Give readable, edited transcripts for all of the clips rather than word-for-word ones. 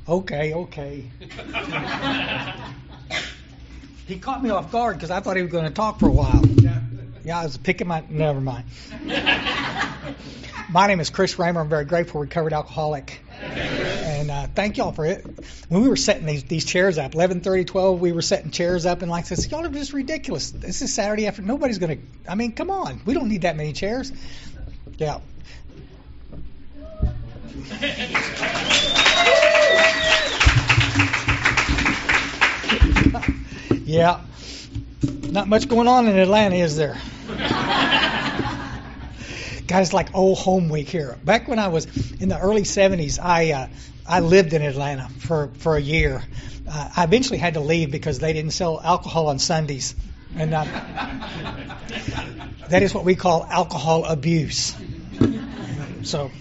Okay. He caught me off guard because I thought he was going to talk for a while. Yeah, I was picking my... Never mind. My name is Chris Raymer. I'm very grateful, recovered alcoholic. And thank y'all for it. When we were setting these chairs up, 11:30, 12, we were setting chairs up, and like I said, y'all are just ridiculous. This is Saturday afternoon. Nobody's going to... I mean, come on. We don't need that many chairs. Yeah. Yeah. Not much going on in Atlanta, is there? Guys, like old home week here. Back when I was in the early 70s, I lived in Atlanta for a year. I eventually had to leave because they didn't sell alcohol on Sundays. And that is what we call alcohol abuse. So...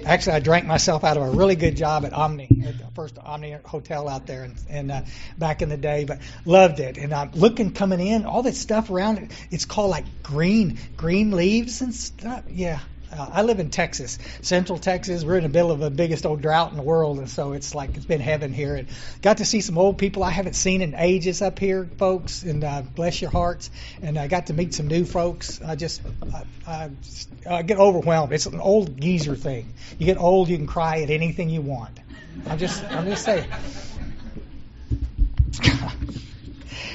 Actually, I drank myself out of a really good job at Omni, at the first Omni hotel out there, and back in the day. But loved it. And I'm looking coming in, all that stuff around it. It's called like green leaves and stuff. Yeah, I live in Texas, Central Texas. We're in the middle of the biggest old drought in the world, and so it's like it's been heaven here. And got to see some old people I haven't seen in ages up here, folks. And bless your hearts. And I got to meet some new folks. I get overwhelmed. It's an old geezer thing. You get old, you can cry at anything you want. I'm just saying.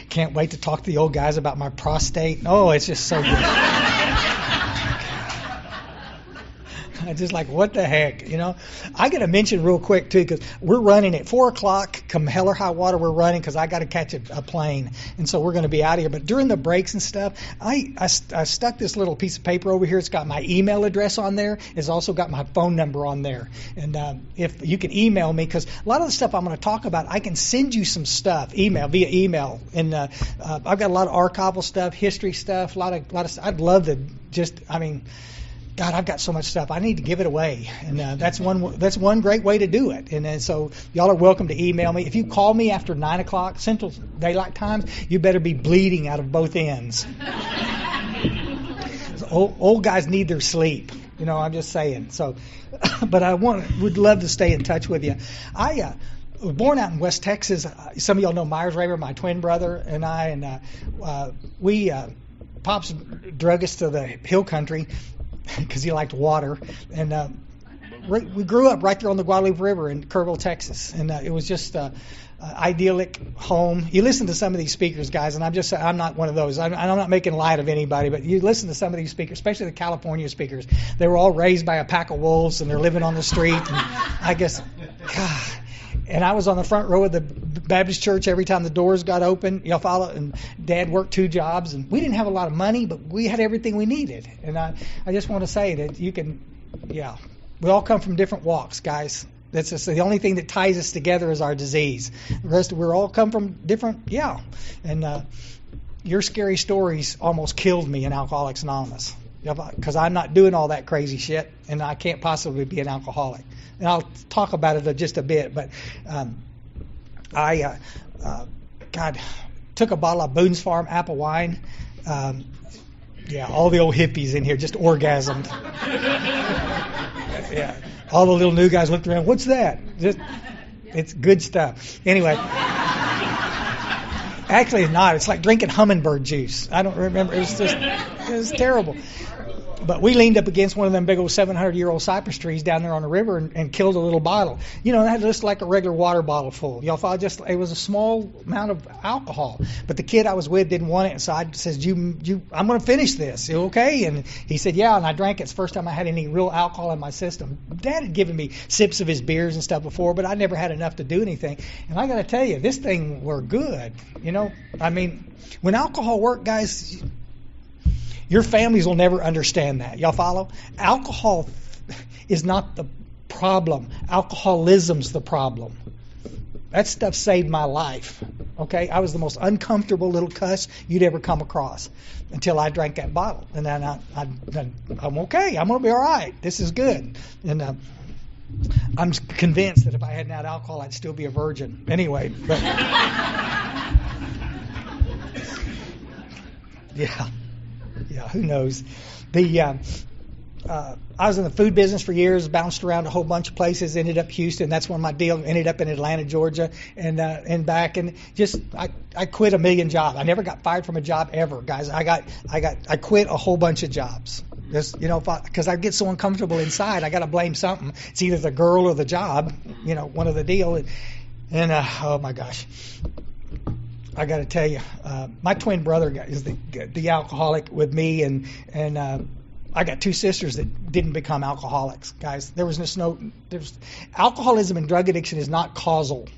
Can't wait to talk to the old guys about my prostate. Oh, it's just so good. I just like, what the heck, I got to mention real quick, too, because we're running at 4 o'clock, come hell or high water, we're running because I got to catch a plane. And so we're going to be out of here. But during the breaks and stuff, I stuck this little piece of paper over here. It's got my email address on there. It's also got my phone number on there. And if you can email me, because a lot of the stuff I'm going to talk about, I can send you some stuff, via email. And I've got a lot of archival stuff, history stuff, a lot of stuff. I'd love to God, I've got so much stuff. I need to give it away, and that's one great way to do it. And so y'all are welcome to email me. If you call me after 9 o'clock Central Daylight Times, you better be bleeding out of both ends. Old guys need their sleep. I'm just saying. So, but would love to stay in touch with you. I was born out in West Texas. Some of y'all know Myers Raymer, my twin brother, and I, and we Pop's drug us to the hill country because he liked water, and we grew up right there on the Guadalupe River in Kerrville, Texas, and it was just idyllic home. You listen to some of these speakers, guys, and I'm not one of those. I'm not making light of anybody, but you listen to some of these speakers, especially the California speakers. They were all raised by a pack of wolves, and they're living on the street. And I guess, God. And I was on the front row of the Baptist church every time the doors got open. Y'all follow? And Dad worked 2 jobs, and we didn't have a lot of money, but we had everything we needed. And I just want to say that you can, we all come from different walks, guys. That's just the only thing that ties us together is our disease. The rest, we're all come from different, And your scary stories almost killed me in Alcoholics Anonymous because I'm not doing all that crazy shit, and I can't possibly be an alcoholic. And I'll talk about it just a bit, but I took a bottle of Boone's Farm apple wine. All the old hippies in here just orgasmed. All the little new guys looked around. What's that? It's good stuff. Anyway, actually, it's not. It's like drinking hummingbird juice. I don't remember. It was terrible. But we leaned up against one of them big old 700-year-old cypress trees down there on the river and killed a little bottle. That just like a regular water bottle full. Y'all follow? It was a small amount of alcohol. But the kid I was with didn't want it, and so I said, I'm going to finish this. You okay? And he said, yeah, and I drank it. It's the first time I had any real alcohol in my system. Dad had given me sips of his beers and stuff before, but I never had enough to do anything. And I got to tell you, this thing were good. When alcohol worked, guys... Your families will never understand that. Y'all follow? Alcohol is not the problem. Alcoholism's the problem. That stuff saved my life. Okay? I was the most uncomfortable little cuss you'd ever come across until I drank that bottle. And then I'm okay. I'm going to be all right. This is good. And I'm convinced that if I hadn't had alcohol, I'd still be a virgin. Anyway. But yeah, who knows? I was in the food business for years, bounced around a whole bunch of places, ended up Houston. That's when my deal ended up in Atlanta, Georgia, and back. And just I quit a million jobs. I never got fired from a job ever, guys. I quit a whole bunch of jobs. Just, because I get so uncomfortable inside, I got to blame something. It's either the girl or the job, one of the deal. And oh my gosh, I got to tell you, my twin brother is the alcoholic with me, and I got two sisters that didn't become alcoholics, guys. There's alcoholism and drug addiction is not causal.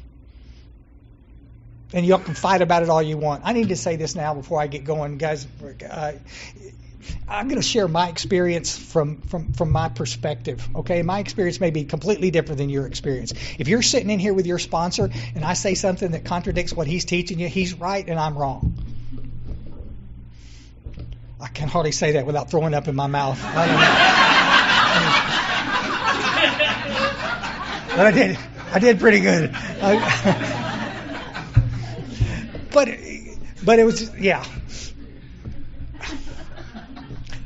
And y'all can fight about it all you want. I need to say this now before I get going, guys. I'm going to share my experience from my perspective. Okay, my experience may be completely different than your experience. If you're sitting in here with your sponsor and I say something that contradicts what he's teaching you, he's right and I'm wrong. I can hardly say that without throwing up in my mouth. I don't know. But I did pretty good. But it was, yeah.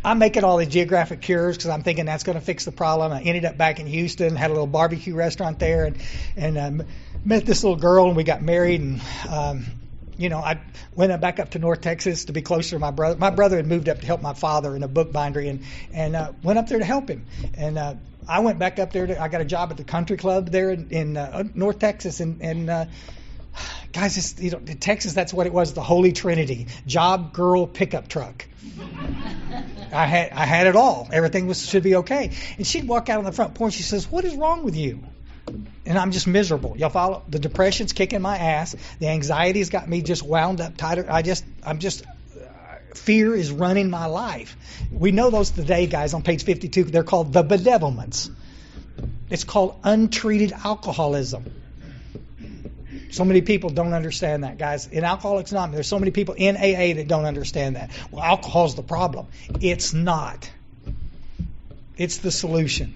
I'm making all the geographic cures because I'm thinking that's going to fix the problem. I ended up back in Houston, had a little barbecue restaurant there, and met this little girl, and we got married. And I went back up to North Texas to be closer to my brother. My brother had moved up to help my father in a book bindery, and went up there to help him. And I went back up there. I got a job at the country club there in North Texas, and guys, in Texas, that's what it was, the Holy Trinity: job, girl, pickup truck. I had it all. Everything should be okay. And she'd walk out on the front porch. She says, "What is wrong with you?" And I'm just miserable. Y'all follow? The depression's kicking my ass. The anxiety's got me just wound up tighter. Fear is running my life. We know those today, guys, on page 52. They're called the bedevilments. It's called untreated alcoholism. So many people don't understand that, guys. In Alcoholics Anonymous, there's so many people in AA that don't understand that. Well, alcohol's the problem. It's not. It's the solution.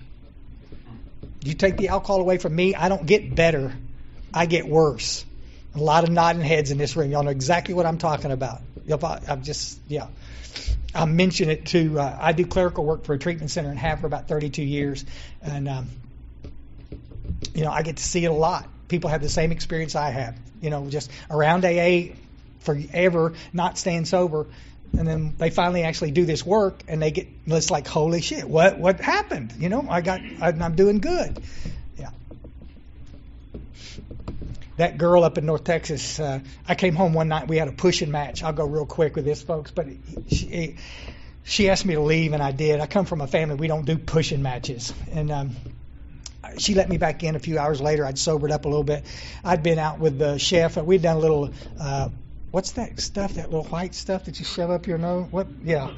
You take the alcohol away from me, I don't get better. I get worse. A lot of nodding heads in this room. Y'all know exactly what I'm talking about. I mention it too. I do clerical work for a treatment center and have for about 32 years. And, I get to see it a lot. People have the same experience I have. Just around AA forever, not staying sober. And then they finally actually do this work, and it's like, holy shit, what happened? I'm doing good. Yeah. That girl up in North Texas, I came home one night, we had a pushing match. I'll go real quick with this, folks, but she asked me to leave, and I did. I come from a family, we don't do pushing matches. And she let me back in a few hours later. I'd sobered up a little bit. I'd been out with the chef, and we'd done a little... what's that stuff? That little white stuff that you shove up your nose? What? Yeah.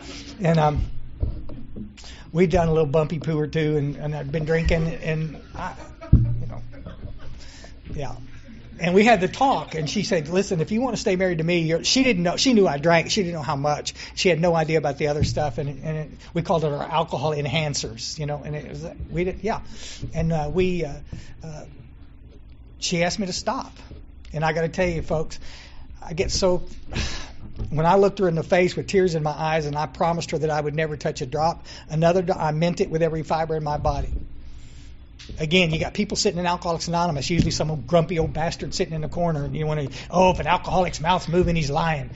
And we'd done a little bumpy poo or two, and I'd been drinking, and yeah. And we had the talk, and she said, "Listen, if you want to stay married to me," she didn't know. She knew I drank. She didn't know how much. She had no idea about the other stuff, and we called it our alcohol enhancers, And it was we did, yeah. And she asked me to stop, and I got to tell you, folks. I get so, when I looked her in the face with tears in my eyes and I promised her that I would never touch a drop, I meant it with every fiber in my body. Again, you got people sitting in Alcoholics Anonymous, usually some old grumpy old bastard sitting in the corner, and you want to, if an alcoholic's mouth's moving, he's lying.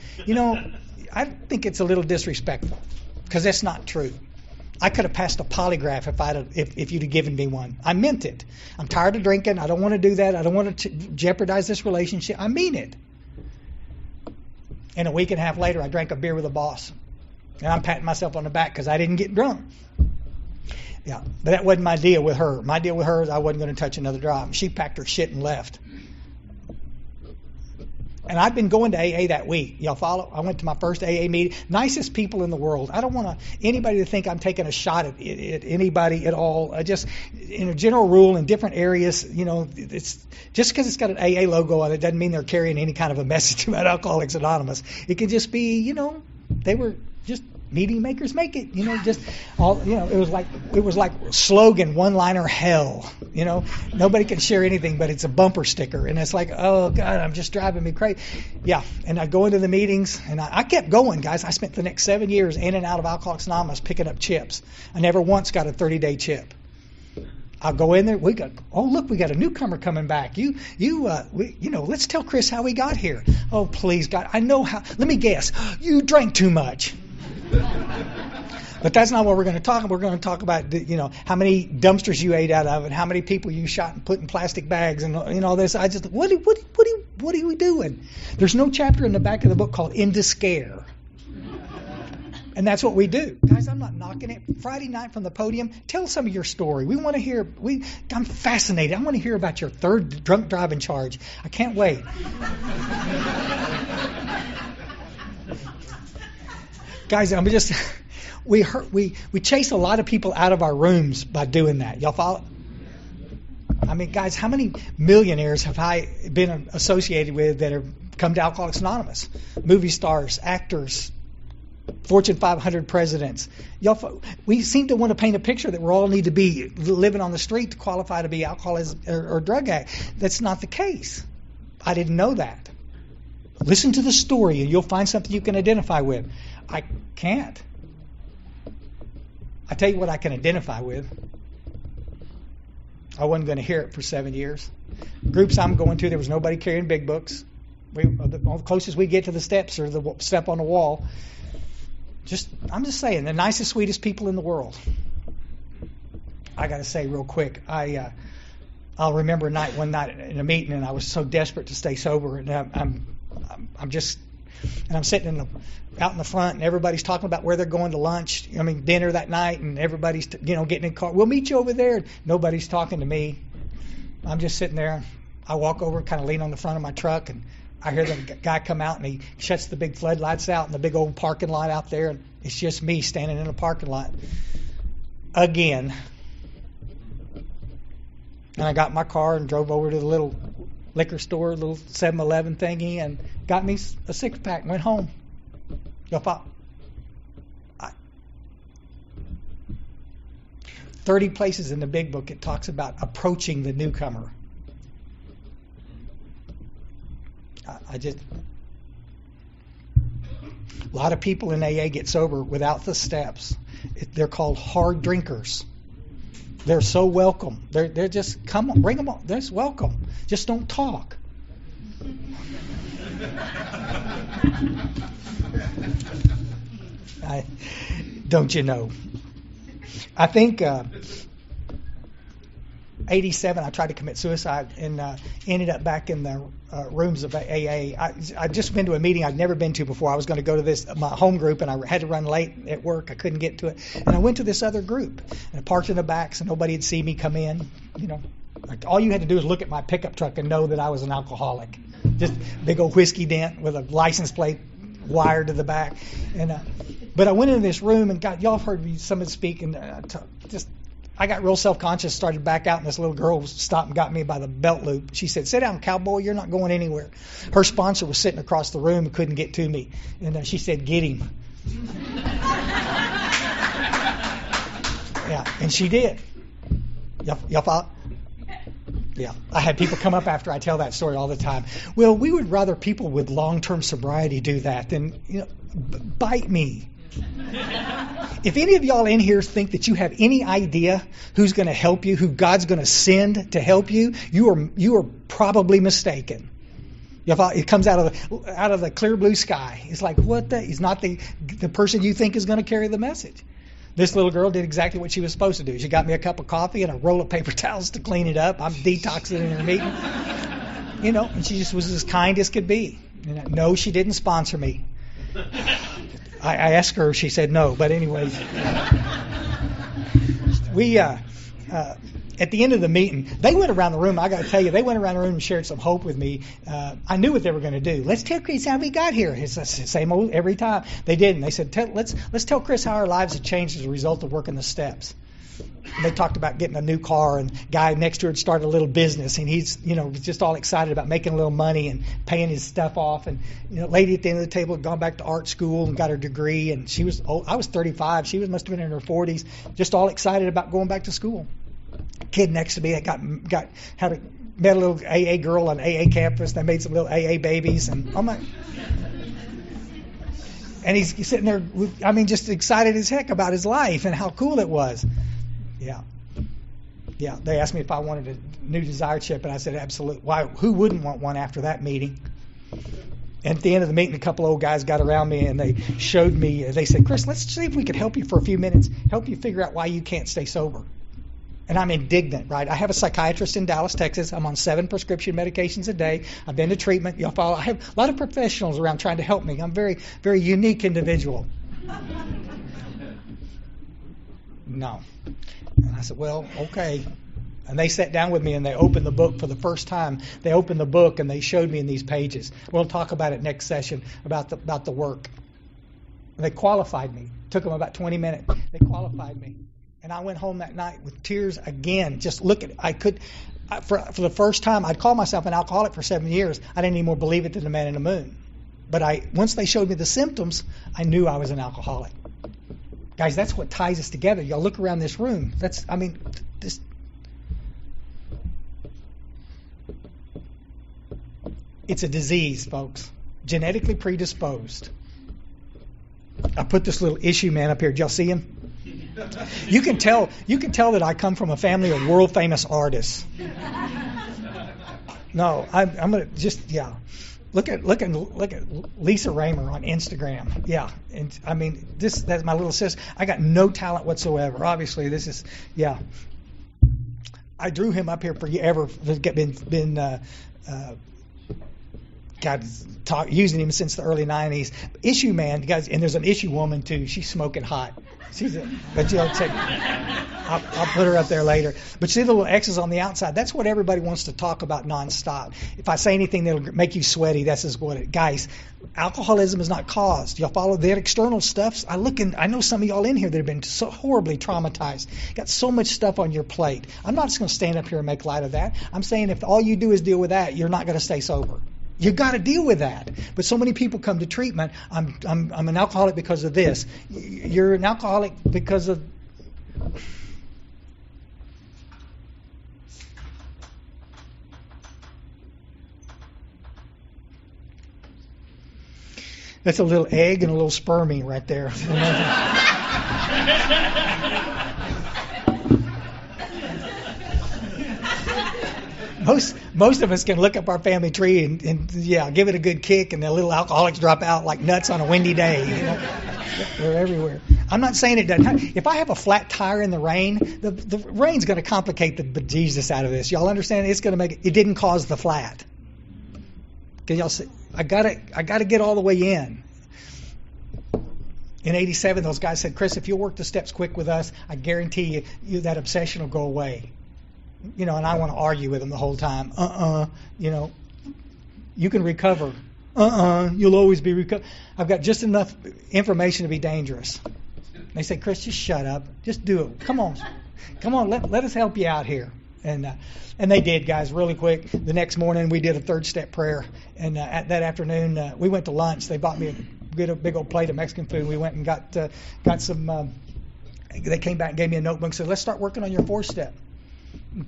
I think it's a little disrespectful because that's not true. I could have passed a polygraph if you'd have given me one. I meant it. I'm tired of drinking. I don't want to do that. I don't want to jeopardize this relationship. I mean it. And a week and a half later, I drank a beer with a boss. And I'm patting myself on the back because I didn't get drunk. Yeah, but that wasn't my deal with her. My deal with her is I wasn't going to touch another drop. She packed her shit and left. And I've been going to AA that week. Y'all follow? I went to my first AA meeting. Nicest people in the world. I don't want anybody to think I'm taking a shot at anybody at all. I just, in a general rule, in different areas, it's just because it's got an AA logo on it doesn't mean they're carrying any kind of a message about Alcoholics Anonymous. It could just be, they were just Meeting makers make it. Just all. It was like slogan, one-liner hell. Nobody can share anything, but it's a bumper sticker, and it's like, oh God, I'm just driving me crazy. Yeah, and I'd go into the meetings, and I kept going, guys. I spent the next 7 years in and out of Alcoholics Anonymous picking up chips. I never once got a 30-day chip. I'll go in there. We got a newcomer coming back. Let's tell Chris how we got here. Oh, please, God, I know how. Let me guess. You drank too much. But that's not what we're going to talk about. We're going to talk about, how many dumpsters you ate out of and how many people you shot and put in plastic bags and all this. I just, what are we doing? There's no chapter in the back of the book called Into Scare. And that's what we do. Guys, I'm not knocking it. Friday night from the podium, tell some of your story. We want to hear, I'm fascinated. I want to hear about your third drunk driving charge. I can't wait. Guys, we chase a lot of people out of our rooms by doing that. Y'all follow? I mean, guys, how many millionaires have I been associated with that have come to Alcoholics Anonymous? Movie stars, actors, Fortune 500 presidents. We seem to want to paint a picture that we all need to be living on the street to qualify to be alcoholics or drug addict. That's not the case. I didn't know that. Listen to the story and you'll find something you can identify with. I can't. I tell you what I can identify with. I wasn't going to hear it for 7 years. Groups I'm going to, there was nobody carrying big books. The closest we get to the steps or the step on the wall. I'm just saying, the nicest, sweetest people in the world. I got to say real quick, I'll remember one night in a meeting, and I was so desperate to stay sober, and I'm sitting out in the front, and everybody's talking about where they're going to lunch. Dinner that night, and everybody's getting in the car. We'll meet you over there. Nobody's talking to me. I'm just sitting there. I walk over, kind of lean on the front of my truck, and I hear the guy come out, and he shuts the big floodlights out in the big old parking lot out there, and it's just me standing in a parking lot again. And I got in my car and drove over to the little liquor store, little 7-Eleven thingy, and got me a 6-pack and went home. 30 places in the big book it talks about approaching the newcomer. A lot of people in AA get sober without the steps. They're called hard drinkers. They're so welcome. They're just, come on, bring them on. They're just welcome. Just don't talk. Don't you know? I think 87, I tried to commit suicide and ended up back in the rooms of AA. I'd just been to a meeting I'd never been to before. I was going to go to my home group, and I had to run late at work. I couldn't get to it. And I went to this other group, and I parked in the back so nobody would see me come in. Like all you had to do is look at my pickup truck and know that I was an alcoholic. Just big old whiskey dent with a license plate wired to the back. But I went into this room, and y'all heard me someone speak, and I got real self-conscious, started back out, and this little girl stopped and got me by the belt loop. She said, "Sit down, cowboy, you're not going anywhere." Her sponsor was sitting across the room and couldn't get to me. And she said, "Get him." Yeah, and she did. Y'all follow? Yeah, I had people come up after I tell that story all the time. Well, we would rather people with long-term sobriety do that than, bite me. If any of y'all in here think that you have any idea who's going to help you, who God's going to send to help you, you are probably mistaken. It comes out of the clear blue sky. It's like, what the? He's not the person you think is going to carry the message. This little girl did exactly what she was supposed to do. She got me a cup of coffee and a roll of paper towels to clean it up. I'm detoxing in her meeting. And she just was as kind as could be. No, she didn't sponsor me. I asked her, she said no. But anyways, we at the end of the meeting, they went around the room. I got to tell you, they went around the room and shared some hope with me. I knew what they were going to do. Let's tell Chris how we got here. It's the same old every time. They didn't. They said, let's tell Chris how our lives have changed as a result of working the steps. they talked about getting a new car, and guy next to her had started a little business, and he's, was just all excited about making a little money and paying his stuff off. And, lady at the end of the table had gone back to art school and got her degree, and she was old. I was 35. She must have been in her 40s, just all excited about going back to school. Kid next to me that met a little AA girl on AA campus. They made some little AA babies, and and he's sitting there, just excited as heck about his life and how cool it was. Yeah. They asked me if I wanted a new desired chip, and I said, absolutely. Why? Who wouldn't want one after that meeting? And at the end of the meeting, a couple old guys got around me, and they showed me. They said, Chris, let's see if we could help you for a few minutes, help you figure out why you can't stay sober. And I'm indignant, right? I have a psychiatrist in Dallas, Texas. I'm on 7 prescription medications a day. I've been to treatment. Y'all follow. I have a lot of professionals around trying to help me. I'm a very, very unique individual. No. And I said, well, okay. And they sat down with me and they opened the book for the first time. They opened the book and they showed me in these pages. We'll talk about it next session about the work. And they qualified me. It took them about 20 minutes. They qualified me. And I went home that night with tears again. Just look at it. For the first time, I'd called myself an alcoholic for 7 years. I didn't even more believe it than the man in the moon. But once they showed me the symptoms, I knew I was an alcoholic. Guys, that's what ties us together. Y'all look around this room. It's a disease, folks. Genetically predisposed. I put this little issue man up here. Did y'all see him? You can tell that I come from a family of world famous artists. No, I'm gonna Look at Lisa Raymer on Instagram. Yeah, and that's my little sister. I got no talent whatsoever. Obviously, this is I drew him up here forever. Using him since the early 90s. Issue man, guys, and there's an issue woman too. She's smoking hot. I'll put her up there later. But see the little X's on the outside? That's what everybody wants to talk about nonstop. If I say anything that'll make you sweaty, that's just what it. Guys, alcoholism is not caused. Y'all follow that external stuff? I know some of y'all in here that have been so horribly traumatized. Got so much stuff on your plate. I'm not just going to stand up here and make light of that. I'm saying if all you do is deal with that, you're not going to stay sober. You got to deal with that. But so many people come to treatment. I'm an alcoholic because of this. You're an alcoholic because of. That's a little egg and a little spermie right there. Most of us can look up our family tree and give it a good kick, and the little alcoholics drop out like nuts on a windy day. They're everywhere. I'm not saying it doesn't. If I have a flat tire in the rain, the rain's going to complicate the bejesus out of this. Y'all understand? It's going to make it. It didn't cause the flat. Can y'all see? I gotta get all the way in. In '87, those guys said, Chris, if you'll work the steps quick with us, I guarantee you that obsession will go away. And I want to argue with them the whole time. You can recover. You'll always be recover. I've got just enough information to be dangerous. They say, Chris, just shut up. Just do it. Come on. Let us help you out here. And they did, guys, really quick. The next morning, we did a 3rd step prayer. And at that afternoon, we went to lunch. They bought me a big old plate of Mexican food. We went and got some. They came back and gave me a notebook and said, let's start working on your 4th step.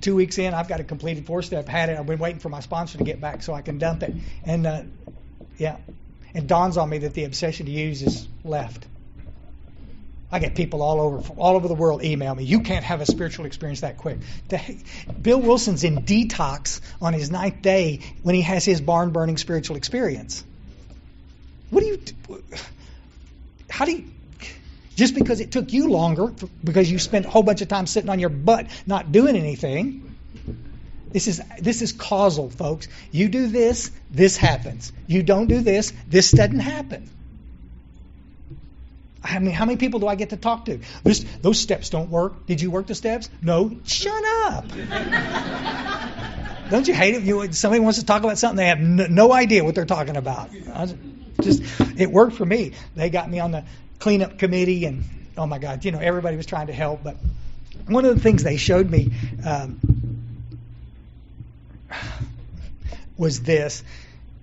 2 weeks in, I've got a completed 4-step. Had it. I've been waiting for my sponsor to get back so I can dump it. And it dawns on me that the obsession to use is left. I get people all over the world email me. You can't have a spiritual experience that quick. Bill Wilson's in detox on his 9th day when he has his barn burning spiritual experience. How do you? Just because it took you longer, because you spent a whole bunch of time sitting on your butt not doing anything. This is causal, folks. You do this, this happens. You don't do this, this doesn't happen. How many people do I get to talk to? Those steps don't work. Did you work the steps? No. Shut up. Don't you hate it? Somebody wants to talk about something, they have no idea what they're talking about. It worked for me. They got me on the cleanup committee, and oh my God, everybody was trying to help, but one of the things they showed me was this.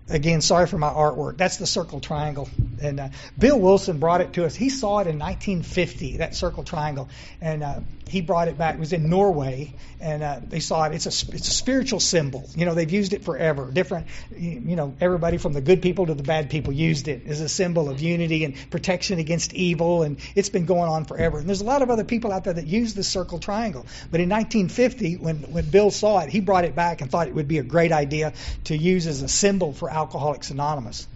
Again, sorry for my artwork. That's the circle triangle. And Bill Wilson brought it to us. He saw it in 1950, that circle triangle. And he brought it back. It was in Norway. And they saw it. It's a spiritual symbol. They've used it forever. Different, everybody from the good people to the bad people used it as a symbol of unity and protection against evil. And it's been going on forever. And there's a lot of other people out there that use this circle triangle. But in 1950, when Bill saw it, he brought it back and thought it would be a great idea to use as a symbol for Alcoholics Anonymous.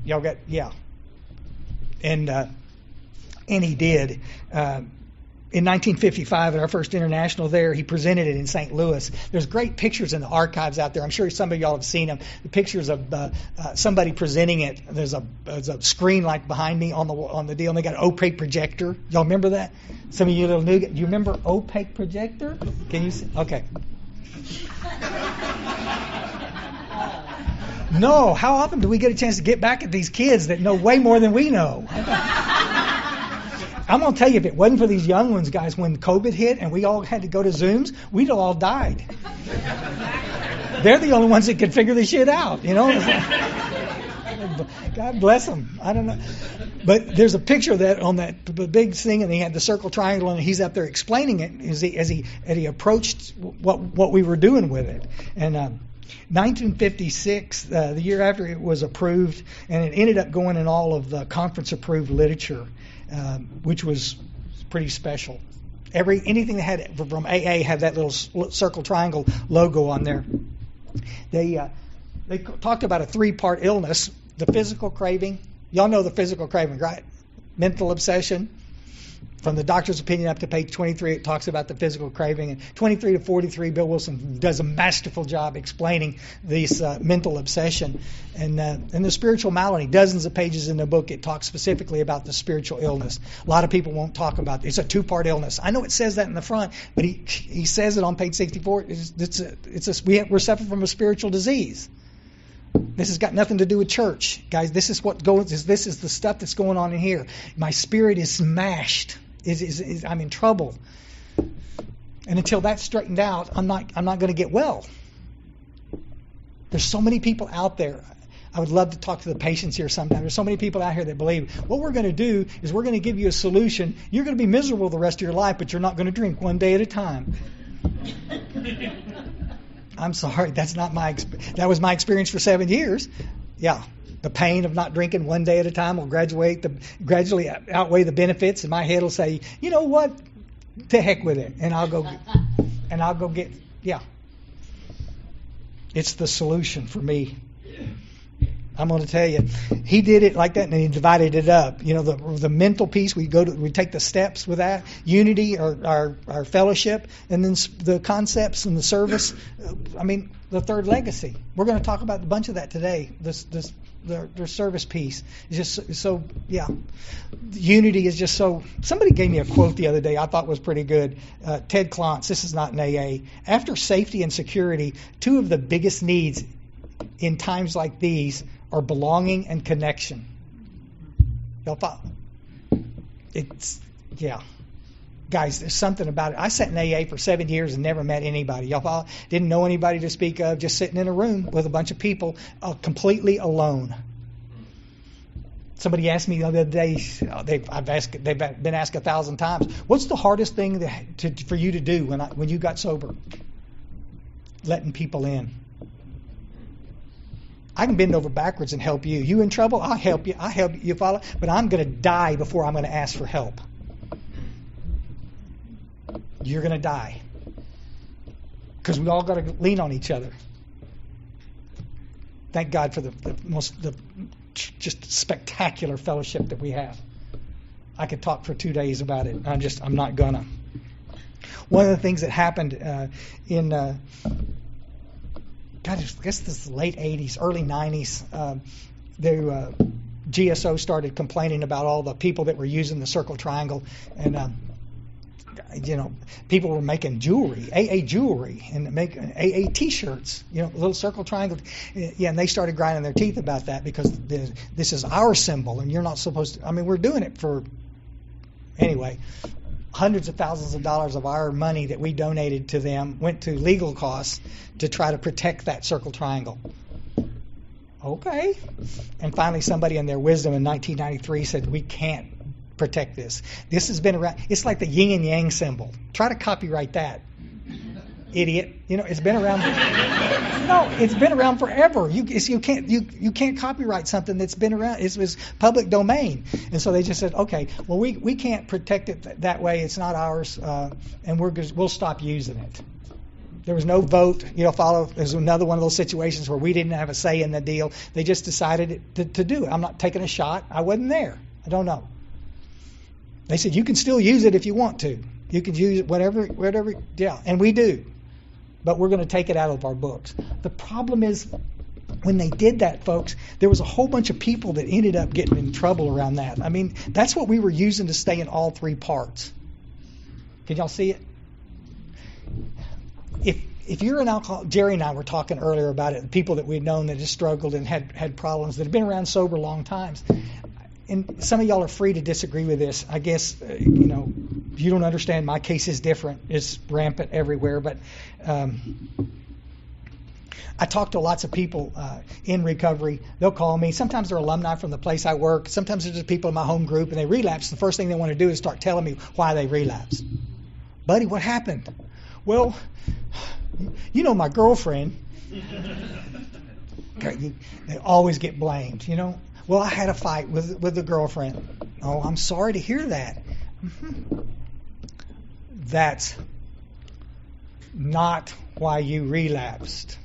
Y'all got, yeah. And he did. In 1955, at our first international there, he presented it in St. Louis. There's great pictures in the archives out there. I'm sure some of y'all have seen them. The pictures of somebody presenting it. There's a screen like behind me on the deal, and they got an opaque projector. Y'all remember that? Some of you little new. Do you remember opaque projector? Can you see? Okay. No, how often do we get a chance to get back at these kids that know way more than we know? I'm going to tell you, if it wasn't for these young ones, guys, when COVID hit and we all had to go to Zooms, we'd have all died. They're the only ones that could figure this shit out, God bless them. I don't know. But there's a picture of that on that big thing, and he had the circle triangle, and he's up there explaining it as he approached what we were doing with it. And 1956, the year after it was approved, and it ended up going in all of the conference-approved literature, which was pretty special. Anything that had from AA had that little circle triangle logo on there. They talked about a 3-part illness: the physical craving. Y'all know the physical craving, right? Mental obsession. From the doctor's opinion up to page 23, it talks about the physical craving. And 23 to 43, Bill Wilson does a masterful job explaining this mental obsession. And the spiritual malady, dozens of pages in the book, it talks specifically about the spiritual illness. A lot of people won't talk about it. It's a 2-part illness. I know it says that in the front, but he says it on page 64. We're suffering from a spiritual disease. This has got nothing to do with church, guys. This is this is the stuff that's going on in here. My spirit is smashed. I'm in trouble, and until that's straightened out, I'm not going to get well. There's so many people out there. I would love to talk to the patients here sometime. There's so many people out here that believe what we're going to do is we're going to give you a solution. You're going to be miserable the rest of your life, but you're not going to drink one day at a time. I'm sorry, that's not that was my experience for 7 years. Yeah, the pain of not drinking one day at a time will gradually outweigh the benefits, and my head will say, you know what, to heck with it, and I'll go get. Yeah, it's the solution for me. I'm going to tell you, he did it like that, and he divided it up. The mental piece, we take the steps with that, unity, our fellowship, and then the concepts and the service. The third legacy. We're going to talk about a bunch of that today. The service piece is just so, yeah. Unity is just so. Somebody gave me a quote the other day I thought was pretty good. Ted Klontz. This is not an AA. After safety and security, 2 of the biggest needs in times like these are belonging and connection. Y'all follow? Yeah. Guys, there's something about it. I sat in AA for 7 years and never met anybody. Y'all follow? Didn't know anybody to speak of, just sitting in a room with a bunch of people, completely alone. Somebody asked me the other day, they've been asked 1,000 times, what's the hardest thing for you to do when you got sober? Letting people in. I can bend over backwards and help you. You in trouble? I'll help you. You follow? But I'm going to die before I'm going to ask for help. You're going to die. Because we all got to lean on each other. Thank God for the just spectacular fellowship that we have. I could talk for 2 days about it. I'm not gonna. One of the things that happened in I guess this is the late 80s, early 90s, GSO started complaining about all the people that were using the circle triangle, and people were making jewelry, AA jewelry, and making AA T-shirts, little circle triangle. Yeah, and they started grinding their teeth about that because this is our symbol, and you're not supposed to. We're doing it for. Anyway, hundreds of thousands of dollars of our money that we donated to them went to legal costs to try to protect that circle triangle. Okay. And finally, somebody in their wisdom in 1993 said, we can't protect this. This has been around. It's like the yin and yang symbol. Try to copyright that. Idiot. It's been around. No, it's been around forever. You can't copyright something that's been around. It was public domain, and so they just said, okay, well we can't protect it that way. It's not ours, and we'll stop using it. There was no vote. There's another one of those situations where we didn't have a say in the deal. They just decided to do it. I'm not taking a shot. I wasn't there. I don't know. They said you can still use it if you want to. You can use it whatever. Yeah, and we do. But we're going to take it out of our books. The problem is, when they did that, folks, there was a whole bunch of people that ended up getting in trouble around that. I mean, that's what we were using to stay in all three parts. Can y'all see it? If you're an alcoholic, Jerry and I were talking earlier about it, the people that we'd known that just struggled and had problems, that have been around sober long times. And some of y'all are free to disagree with this. I guess, you don't understand. My case is different. It's rampant everywhere. But I talk to lots of people in recovery. They'll call me. Sometimes they're alumni from the place I work. Sometimes they're just people in my home group, and they relapse. The first thing they want to do is start telling me why they relapsed. Buddy, what happened? Well, my girlfriend. They always get blamed, Well, I had a fight with the girlfriend. Oh, I'm sorry to hear that. Mm-hmm. That's not why you relapsed.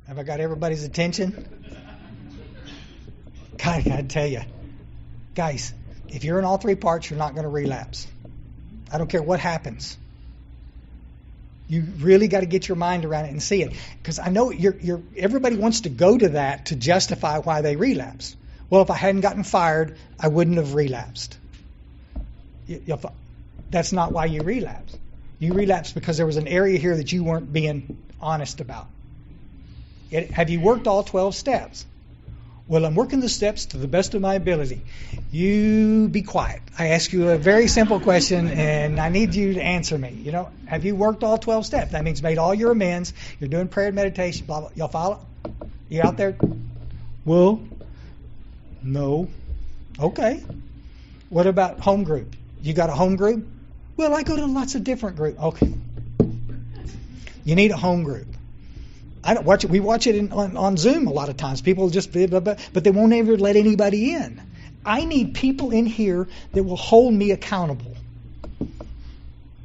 Have I got everybody's attention? God, I gotta tell you, guys, if you're in all three parts, you're not going to relapse. I don't care what happens. You really got to get your mind around it and see it, because I know everybody wants to go to that to justify why they relapsed. Well, if I hadn't gotten fired, I wouldn't have relapsed. That's not why you relapsed. You relapsed because there was an area here that you weren't being honest about. Have you worked all 12 steps? Well, I'm working the steps to the best of my ability. You be quiet. I ask you a very simple question, and I need you to answer me. Have you worked all 12 steps? That means made all your amends. You're doing prayer and meditation, blah, blah. Y'all follow? You out there? Well, no. Okay. What about home group? You got a home group? Well, I go to lots of different groups. Okay. You need a home group. I don't watch it. We watch it on Zoom a lot of times. People just, but they won't ever let anybody in. I need people in here that will hold me accountable.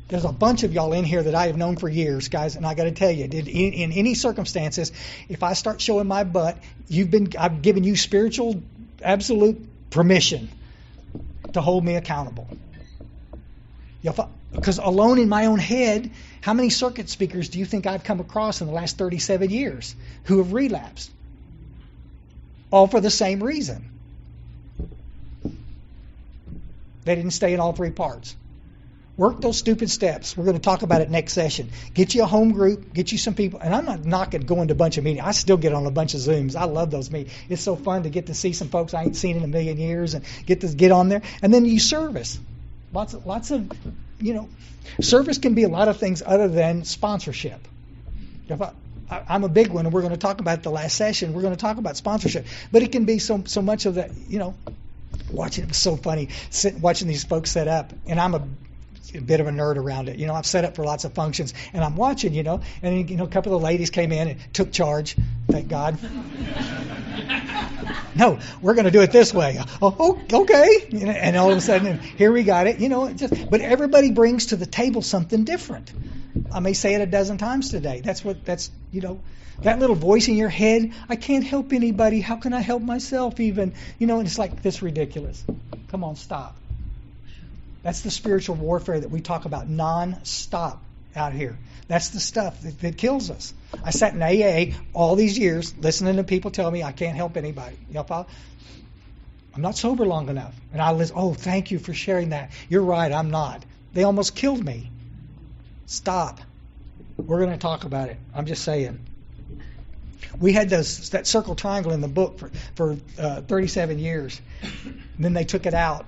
There's a bunch of y'all in here that I have known for years, guys, and I got to tell you, in any circumstances, if I start showing my butt, I've given you spiritual, absolute permission to hold me accountable. Because alone in my own head, how many circuit speakers do you think I've come across in the last 37 years who have relapsed? All for the same reason. They didn't stay in all three parts. Work those stupid steps. We're going to talk about it next session. Get you a home group. Get you some people. And I'm not knocking going to a bunch of meetings. I still get on a bunch of Zooms. I love those meetings. It's so fun to get to see some folks I ain't seen in a million years and get on there. And then you service. Lots of service can be a lot of things other than sponsorship. I'm a big one, and we're going to talk about it the last session. We're going to talk about sponsorship, but it can be so much of that. Watching it was so funny watching these folks set up, and I'm a bit of a nerd around it. I've set up for lots of functions, and I'm watching. And a couple of ladies came in and took charge. Thank God. No, we're going to do it this way. Oh, okay. And all of a sudden, here we got it. But everybody brings to the table something different. I may say it a dozen times today. That's that little voice in your head. I can't help anybody. How can I help myself even? And it's like, this ridiculous. Come on, stop. That's the spiritual warfare that we talk about non-stop out here. That's the stuff that kills us. I sat in AA all these years listening to people tell me I can't help anybody. Y'all follow? I'm not sober long enough. And I listen, oh, thank you for sharing that. You're right, I'm not. They almost killed me. Stop. We're going to talk about it. I'm just saying. We had that circle triangle in the book for 37 years. And then they took it out.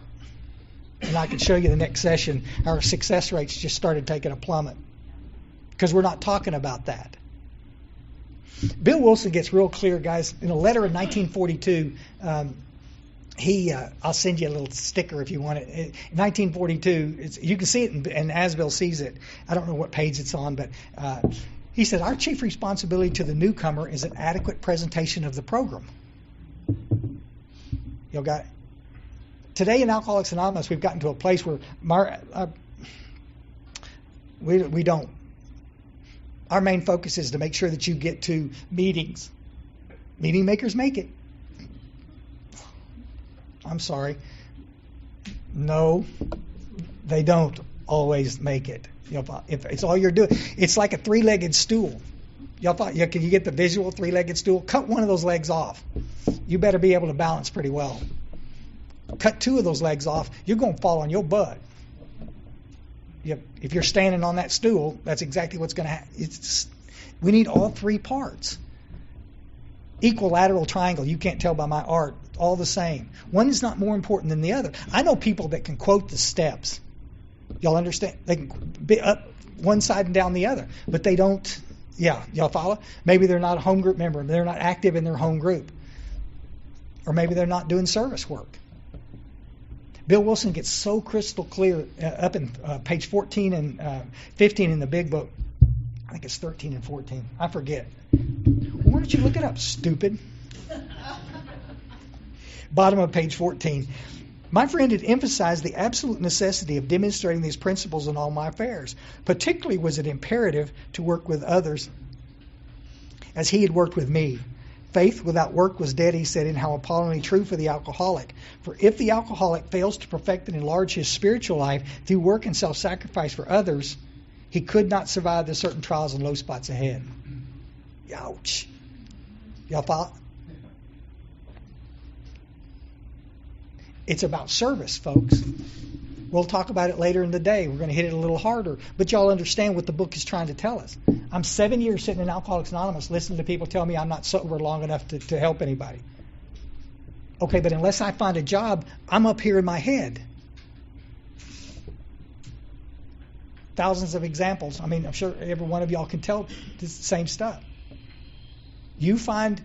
And I can show you the next session. Our success rates just started taking a plummet. Because we're not talking about that. Bill Wilson gets real clear, guys. In a letter in 1942, I'll send you a little sticker if you want it. In 1942, you can see it, and Asbill sees it. I don't know what page it's on, but he said, our chief responsibility to the newcomer is an adequate presentation of the program. You got it? Today in Alcoholics Anonymous, we've gotten to a place where we don't. Our main focus is to make sure that you get to meetings. Meeting makers make it. I'm sorry. No, they don't always make it. If it's all you're doing, it's like a three-legged stool. Can you get the visual three-legged stool? Cut one of those legs off. You better be able to balance pretty well. Cut two of those legs off, you're going to fall on your butt. If you're standing on that stool, that's exactly what's going to happen. We need all three parts. Equilateral triangle, you can't tell by my art, all the same. One is not more important than the other. I know people that can quote the steps. Y'all understand? They can be up one side and down the other, but they don't. Yeah, y'all follow? Maybe they're not a home group member. They're not active in their home group. Or maybe they're not doing service work. Bill Wilson gets so crystal clear up in page 14 and 15 in the big book. I think it's 13 and 14. I forget. Why don't you look it up, stupid? Bottom of page 14. My friend had emphasized the absolute necessity of demonstrating these principles in all my affairs. Particularly was it imperative to work with others as he had worked with me. Faith without work was dead, he said, and how appallingly true for the alcoholic. For if the alcoholic fails to perfect and enlarge his spiritual life through work and self-sacrifice for others, he could not survive the certain trials and low spots ahead. Ouch. Y'all follow? It's about service, folks. We'll talk about it later in the day. We're going to hit it a little harder. But y'all understand what the book is trying to tell us. I'm 7 years sitting in Alcoholics Anonymous listening to people tell me I'm not sober long enough to help anybody. Okay, but unless I find a job, I'm up here in my head. Thousands of examples. I mean, I'm sure every one of y'all can tell the same stuff. You find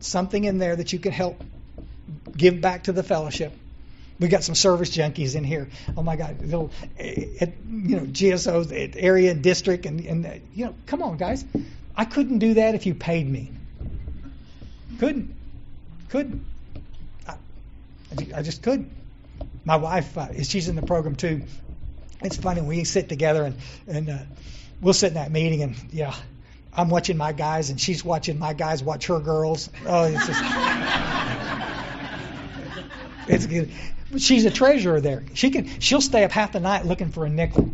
something in there that you can help give back to the fellowship. We got some service junkies in here. Oh my God, little, GSOs, area and district, and come on, guys. I couldn't do that if you paid me. Couldn't. I just couldn't. My wife, she's in the program too. It's funny, we sit together and we'll sit in that meeting and I'm watching my guys and she's watching my guys watch her girls. Oh, it's just it's good. She's a treasurer there. She'll stay up half the night looking for a nickel.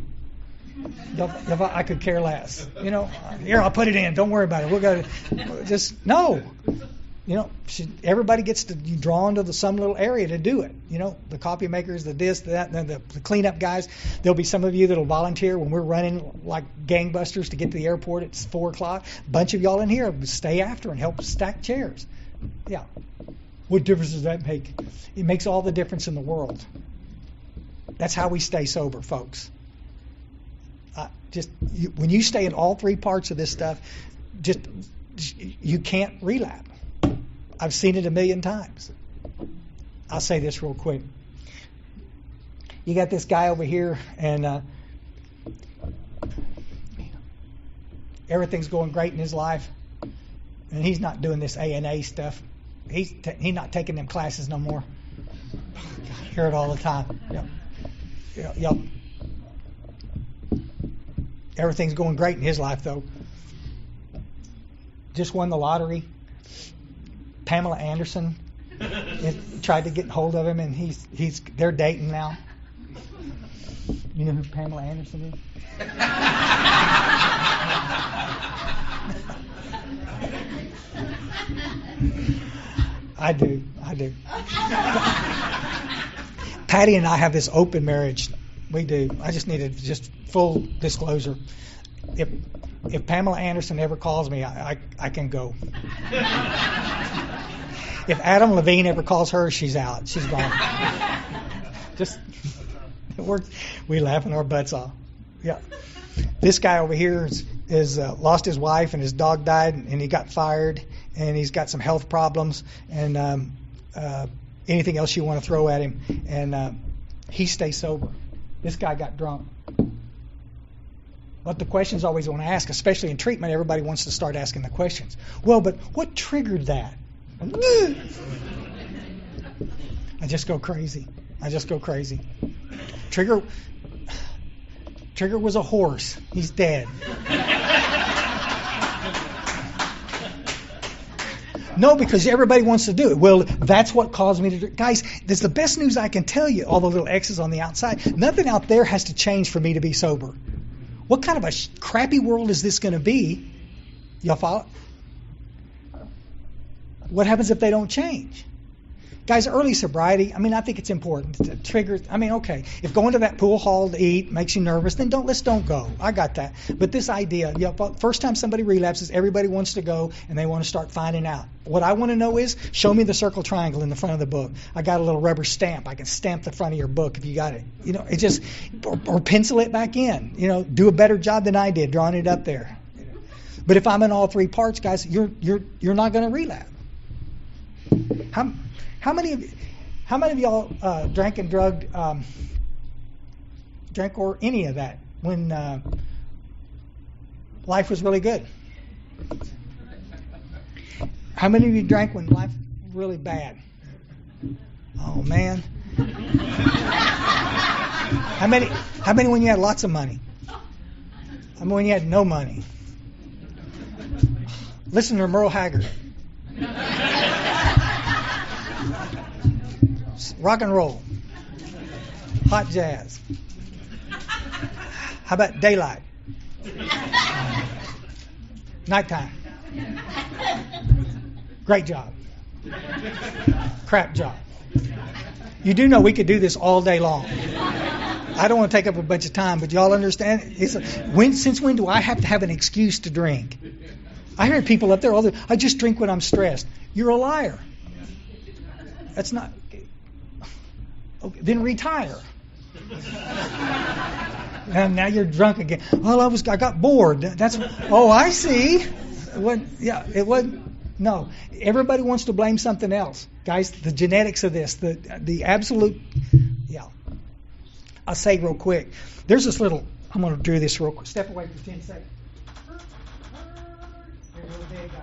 I could care less. Here, I'll put it in. Don't worry about it. We'll go to no. Everybody gets to draw into some little area to do it. The coffee makers, the this, that, and the cleanup guys. There'll be some of you that'll volunteer when we're running like gangbusters to get to the airport at 4:00. A bunch of y'all in here stay after and help stack chairs. Yeah. What difference does that make? It makes all the difference in the world. That's how we stay sober, folks. When you stay in all three parts of this stuff, you can't relapse. I've seen it a million times. I'll say this real quick. You got this guy over here, and everything's going great in his life, and he's not doing this A&A stuff. He's not taking them classes no more. I hear it all the time. Yep. Everything's going great in his life, though. Just won the lottery. Pamela Anderson tried to get hold of him, and they're dating now. You know who Pamela Anderson is? I do. Patty and I have this open marriage. We do. I just needed full disclosure. if Pamela Anderson ever calls me, I can go. If Adam Levine ever calls her, she's out. She's gone. Just it works. We laughing our butts off. Yeah. This guy over here is lost his wife and his dog died and he got fired and he's got some health problems and anything else you want to throw at him, and he stays sober. This guy got drunk. But the questions always want to ask, especially in treatment, everybody wants to start asking the questions. Well, but what triggered that? I just go crazy. Trigger was a horse. He's dead. No, because everybody wants to do it. Well, that's what caused me to do it. Guys, this is the best news I can tell you, all the little X's on the outside. Nothing out there has to change for me to be sober. What kind of a crappy world is this going to be? Y'all follow? What happens if they don't change? Guys, early sobriety, I think it's important to trigger. Okay, if going to that pool hall to eat makes you nervous, then let's don't go. I got that. But this idea, first time somebody relapses, everybody wants to go and they want to start finding out. What I want to know is, show me the circle triangle in the front of the book. I got a little rubber stamp. I can stamp the front of your book if you got it. It just, or pencil it back in. Do a better job than I did drawing it up there. But if I'm in all three parts, guys, you're not going to relapse. How many of y'all drank and drugged, drank or any of that when life was really good? How many of you drank when life was really bad? Oh man. How many when you had lots of money? How many when you had no money? Listen to Merle Haggard. Rock and roll. Hot jazz. How about daylight? Nighttime. Great job. Crap job. You do know we could do this all day long. I don't want to take up a bunch of time, but y'all understand? Since when do I have to have an excuse to drink? I hear people up there all I just drink when I'm stressed. You're a liar. That's not... Okay, then retire. And now you're drunk again. Well, I got bored. I see. It wasn't. No, everybody wants to blame something else, guys. The genetics of this, the absolute. Yeah. I'll say real quick. There's this little. I'm going to do this real quick. Step away for 10 seconds. Here's a little dead guy.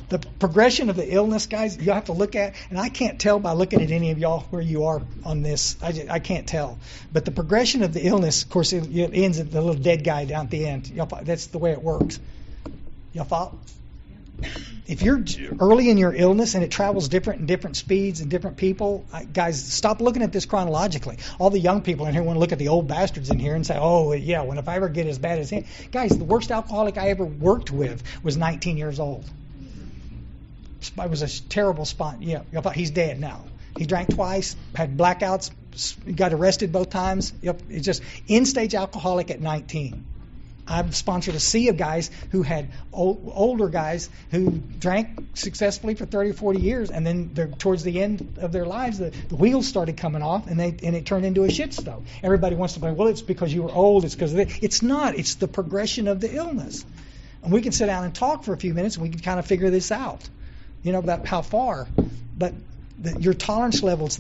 The progression of the illness, guys, you have to look at, and I can't tell by looking at any of y'all where you are on this. I can't tell. But the progression of the illness, of course, it ends at the little dead guy down at the end. That's the way it works. Y'all follow? If you're early in your illness and it travels different in different speeds and different people, guys, stop looking at this chronologically. All the young people in here want to look at the old bastards in here and say, if I ever get as bad as him. Guys, the worst alcoholic I ever worked with was 19 years old. It was a terrible spot. Yeah, he's dead now. He drank twice, had blackouts, got arrested both times. Yep, it's just end-stage alcoholic at 19. I've sponsored a sea of guys who had older guys who drank successfully for 30 or 40 years, and then towards the end of their lives, the wheels started coming off, and it turned into a shitstorm. Everybody wants to blame, well, it's because you were old. It's because of it. It's not. It's the progression of the illness. And we can sit down and talk for a few minutes, and we can kind of figure this out. About how far, but your tolerance levels,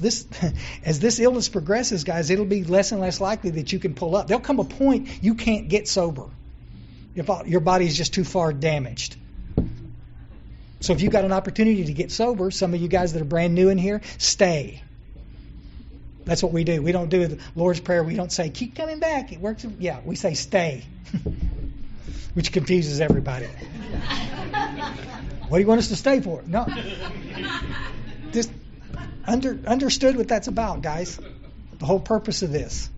as this illness progresses, guys, it'll be less and less likely that you can pull up. There'll come a point you can't get sober if your body's just too far damaged. So if you've got an opportunity to get sober, some of you guys that are brand new in here, stay. That's what we do. We don't do the Lord's Prayer. We don't say, keep coming back. It works. Yeah, we say stay, which confuses everybody. What do you want us to stay for? No. Just understood what that's about, guys. The whole purpose of this.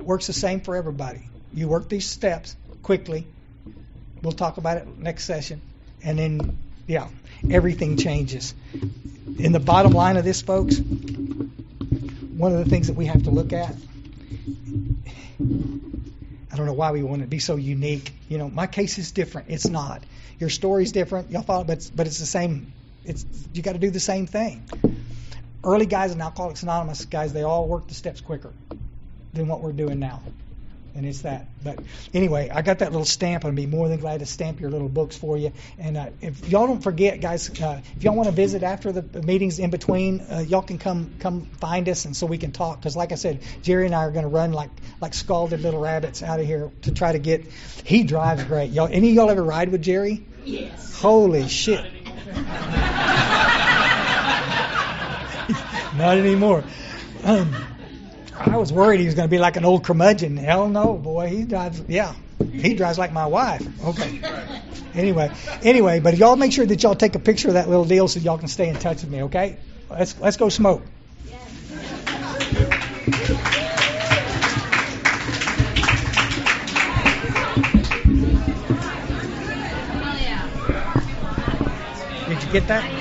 It works the same for everybody. You work these steps quickly. We'll talk about it next session. And then, everything changes. In the bottom line of this, folks, one of the things that we have to look at. I don't know why we want to be so unique. You know, my case is different. It's not. Your story's different. Y'all follow, but it's the same. You got to do the same thing. Early guys in Alcoholics Anonymous, guys, they all work the steps quicker than what we're doing now. And it's that. But anyway, I got that little stamp. I'd be more than glad to stamp your little books for you. And if y'all don't forget, guys, if y'all want to visit after the meetings in between, y'all can come find us, and so we can talk. Because like I said, Jerry and I are going to run like scalded little rabbits out of here to try to get. He drives great. Y'all, any of y'all ever ride with Jerry? Yes. Holy shit. Not anymore. I was worried he was going to be like an old curmudgeon. Hell no, boy. He drives like my wife. Okay. Anyway, but y'all make sure that y'all take a picture of that little deal so y'all can stay in touch with me, okay? Let's go smoke. Did you get that?